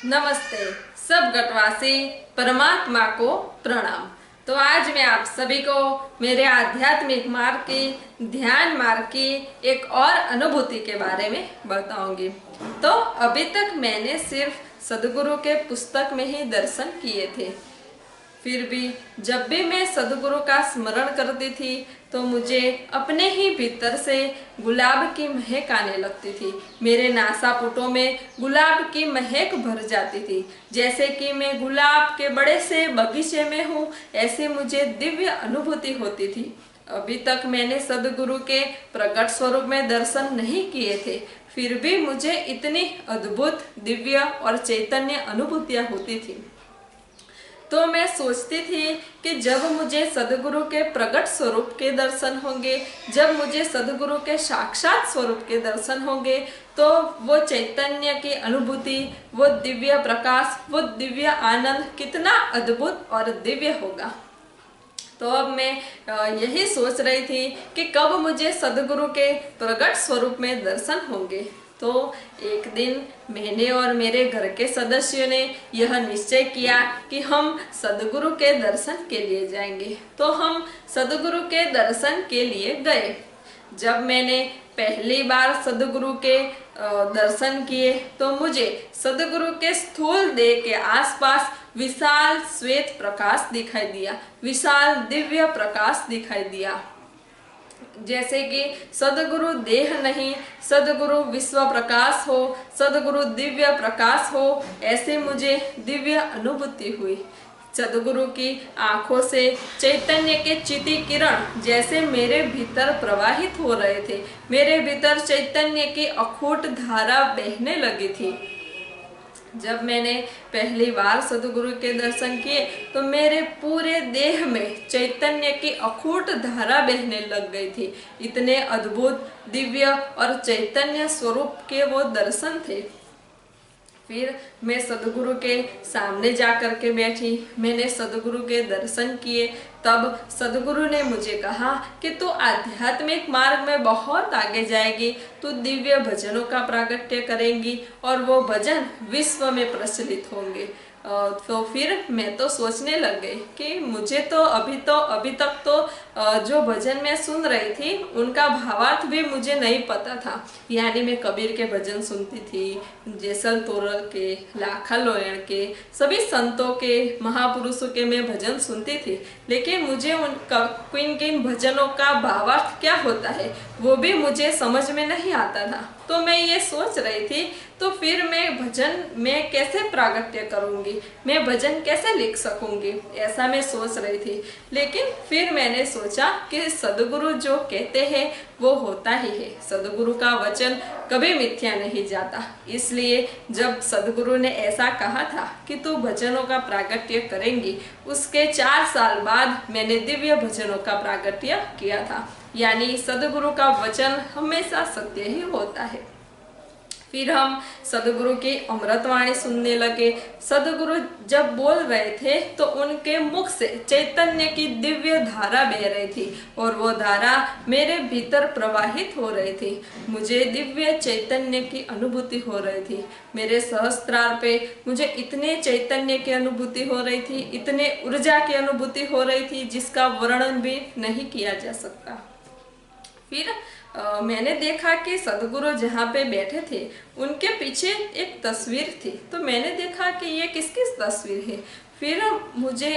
नमस्ते। सब गटवासी परमात्मा को प्रणाम। तो आज मैं आप सभी को मेरे आध्यात्मिक मार्ग की, ध्यान मार्ग की एक और अनुभूति के बारे में बताऊंगी। तो अभी तक मैंने सिर्फ सदगुरु के पुस्तक में ही दर्शन किए थे। फिर भी जब भी मैं सदगुरु का स्मरण करती थी तो मुझे अपने ही भीतर से गुलाब की महक आने लगती थी। मेरे नासापुटों में गुलाब की महक भर जाती थी, जैसे कि मैं गुलाब के बड़े से बगीचे में हूँ, ऐसे मुझे दिव्य अनुभूति होती थी। अभी तक मैंने सदगुरु के प्रकट स्वरूप में दर्शन नहीं किए थे, फिर भी मुझे इतनी अद्भुत, दिव्य और चैतन्य अनुभूतियाँ होती थी। तो मैं सोचती थी कि जब मुझे सदगुरु के प्रकट स्वरूप के दर्शन होंगे, जब मुझे सदगुरु के साक्षात स्वरूप के दर्शन होंगे, तो वो चैतन्य की अनुभूति, वो दिव्य प्रकाश, वो दिव्य आनंद कितना अद्भुत और दिव्य होगा। तो अब मैं यही सोच रही थी कि कब मुझे सदगुरु के प्रकट स्वरूप में दर्शन होंगे। तो एक दिन मैंने और मेरे घर के सदस्यों ने यह निश्चय किया कि हम सदगुरु के दर्शन के लिए जाएंगे। तो हम सदगुरु के दर्शन के लिए गए। जब मैंने पहली बार सदगुरु के दर्शन किए तो मुझे सदगुरु के स्थूल देह के आसपास विशाल श्वेत प्रकाश दिखाई दिया, विशाल दिव्य प्रकाश दिखाई दिया। जैसे कि सदगुरु देह नहीं, सदगुरु विश्व प्रकाश हो, सदगुरु दिव्य प्रकाश हो, ऐसे मुझे दिव्य अनुभूति हुई। सदगुरु की आंखों से चैतन्य के चिति किरण जैसे मेरे भीतर प्रवाहित हो रहे थे। मेरे भीतर चैतन्य की अखूट धारा बहने लगी थी। जब मैंने पहली बार सदगुरु के दर्शन किए तो मेरे पूरे देह में चैतन्य की अखूट धारा बहने लग गई थी। इतने अद्भुत, दिव्य और चैतन्य स्वरूप के वो दर्शन थे। फिर मैं सदगुरु के सामने जा कर के बैठी, मैंने सदगुरु के दर्शन किए। तब सदगुरु ने मुझे कहा कि तू आध्यात्मिक मार्ग में बहुत आगे जाएगी, तू दिव्य भजनों का प्रागट्य करेंगी और वो भजन विश्व में प्रचलित होंगे। तो फिर मैं तो सोचने लग गई कि मुझे तो अभी तक तो जो भजन मैं सुन रही थी उनका भावार्थ भी मुझे नहीं पता था। यानी मैं कबीर के भजन सुनती थी, जेसल तोरल के, लाखा लोयण के, सभी संतों के, महापुरुषों के मैं भजन सुनती थी, लेकिन मुझे उन किन किन भजनों का भावार्थ क्या होता है वो भी मुझे समझ में नहीं आता था। तो मैं ये सोच रही थी तो फिर मैं भजन में कैसे प्रागट्य करूंगी, मैं भजन कैसे लिख सकूंगी, ऐसा मैं सोच रही थी। लेकिन फिर मैंने सोचा कि सदगुरु जो कहते हैं वो होता ही है, सदगुरु का वचन कभी मिथ्या नहीं जाता। इसलिए जब सदगुरु ने ऐसा कहा था कि तू भजनों का प्रागट्य करेंगी, उसके 4 साल बाद मैंने दिव्य भजनों का प्रागट्य किया था। यानी सदगुरु का वचन हमेशा सत्य ही होता है। फिर हम सदगुरु की अमृतवाणी सुनने लगे। सदगुरु जब बोल रहे थे तो उनके मुख से चैतन्य की दिव्य धारा बह रही थी और वो धारा मेरे भीतर प्रवाहित हो रही थी। मुझे दिव्य चैतन्य की अनुभूति हो रही थी। मेरे सहस्त्रार पे मुझे इतने चैतन्य की अनुभूति हो रही थी, इतने ऊर्जा की अनुभूति हो रही थी जिसका वर्णन भी नहीं किया जा सकता। फिर मैंने देखा कि सदगुरु जहाँ पे बैठे थे उनके पीछे एक तस्वीर थी। तो मैंने देखा कि ये किसकी तस्वीर है। फिर मुझे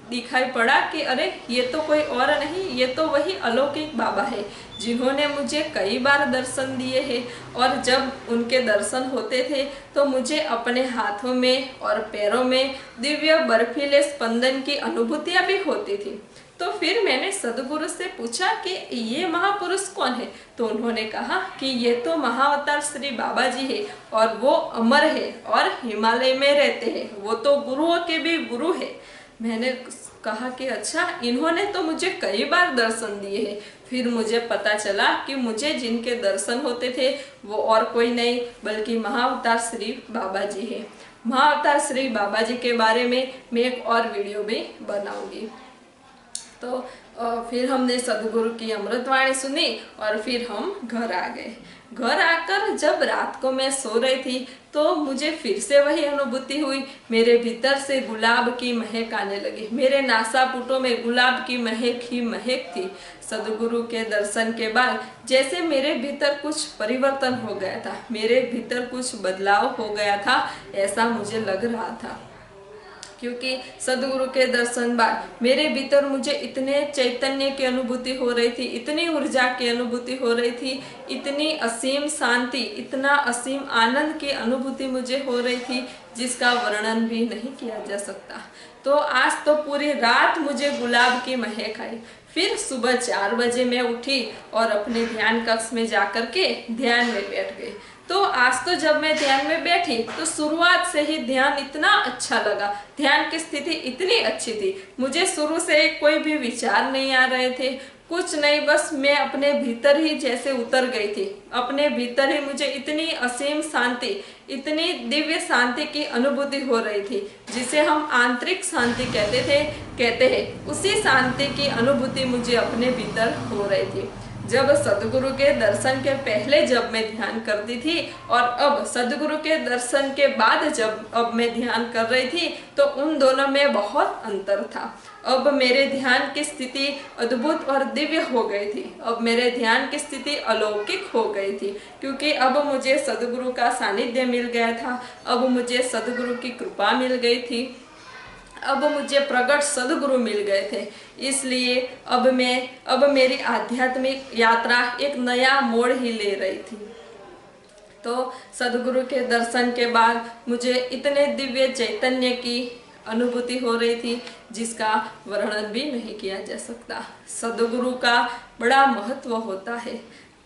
दिखाई पड़ा कि अरे ये तो कोई और नहीं, ये तो वही अलौकिक बाबा है जिन्होंने मुझे कई बार दर्शन दिए हैं। और जब उनके दर्शन होते थे तो मुझे अपने हाथों में और पैरों में दिव्य बर्फीले स्पंदन की अनुभूतियाँ भी होती थी। तो फिर मैंने सदगुरु से पूछा कि ये महापुरुष कौन है। तो उन्होंने कहा कि ये तो महाअवतार श्री बाबा जी है और वो अमर है और हिमालय में रहते हैं, वो तो गुरुओं के भी गुरु है। मैंने कहा कि अच्छा, इन्होंने तो मुझे कई बार दर्शन दिए हैं। फिर मुझे पता चला कि मुझे जिनके दर्शन होते थे वो और कोई नहीं बल्कि महाअवतार श्री बाबा जी है। महाअवतार श्री बाबा जी के बारे में मैं एक और वीडियो भी बनाऊंगी। तो फिर हमने सदगुरु की अमृतवाणी सुनी और फिर हम घर आ गए। घर आकर जब रात को मैं सो रही थी तो मुझे फिर से वही अनुभूति हुई। मेरे भीतर से गुलाब की महक आने लगी। मेरे नासापुटों में गुलाब की महक ही महक थी। सदगुरु के दर्शन के बाद जैसे मेरे भीतर कुछ परिवर्तन हो गया था, मेरे भीतर कुछ बदलाव हो गया था, ऐसा मुझे लग रहा था। क्योंकि सदगुरु के दर्शन बाद मेरे भीतर मुझे इतने चैतन्य की अनुभूति हो रही थी, इतनी ऊर्जा की अनुभूति हो रही थी, इतनी असीम शांति, इतना असीम आनंद की अनुभूति मुझे हो रही थी जिसका वर्णन भी नहीं किया जा सकता। तो आज तो पूरी रात मुझे गुलाब की महक आई। फिर सुबह 4 बजे मैं उठी और अपने ध्यान कक्ष में जाकर के ध्यान में बैठ गई। तो आज तो जब मैं ध्यान में बैठी तो शुरुआत से ही ध्यान इतना अच्छा लगा, ध्यान की स्थिति इतनी अच्छी थी। मुझे शुरू से कोई भी विचार नहीं आ रहे थे, कुछ नहीं, बस मैं अपने भीतर ही जैसे उतर गई थी। अपने भीतर ही मुझे इतनी असीम शांति, इतनी दिव्य शांति की अनुभूति हो रही थी, जिसे हम आंतरिक शांति कहते हैं। उसी शांति की अनुभूति मुझे अपने भीतर हो रही थी। जब सदगुरु के दर्शन के पहले जब मैं ध्यान करती थी और अब सदगुरु के दर्शन के बाद जब अब मैं ध्यान कर रही थी तो उन दोनों में बहुत अंतर था। अब मेरे ध्यान की स्थिति अद्भुत और दिव्य हो गई थी। अब मेरे ध्यान की स्थिति अलौकिक हो गई थी, क्योंकि अब मुझे सदगुरु का सानिध्य मिल गया था। अब मुझे सदगुरु की कृपा मिल गई थी। अब मुझे प्रकट सदगुरु मिल गए थे। इसलिए अब मेरी आध्यात्मिक यात्रा एक नया मोड़ ही ले रही थी। तो सदगुरु के दर्शन के बाद मुझे इतने दिव्य चैतन्य की अनुभूति हो रही थी जिसका वर्णन भी नहीं किया जा सकता। सदगुरु का बड़ा महत्व होता है।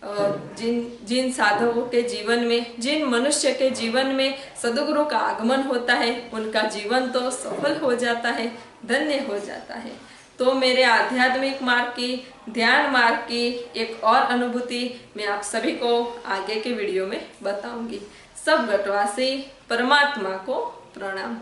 जिन साधकों के जीवन में, जिन मनुष्य के जीवन में सदगुरु का आगमन होता है, उनका जीवन तो सफल हो जाता है, धन्य हो जाता है। तो मेरे आध्यात्मिक मार्ग की, ध्यान मार्ग की एक और अनुभूति मैं आप सभी को आगे के वीडियो में बताऊंगी। सब घटवासी परमात्मा को प्रणाम।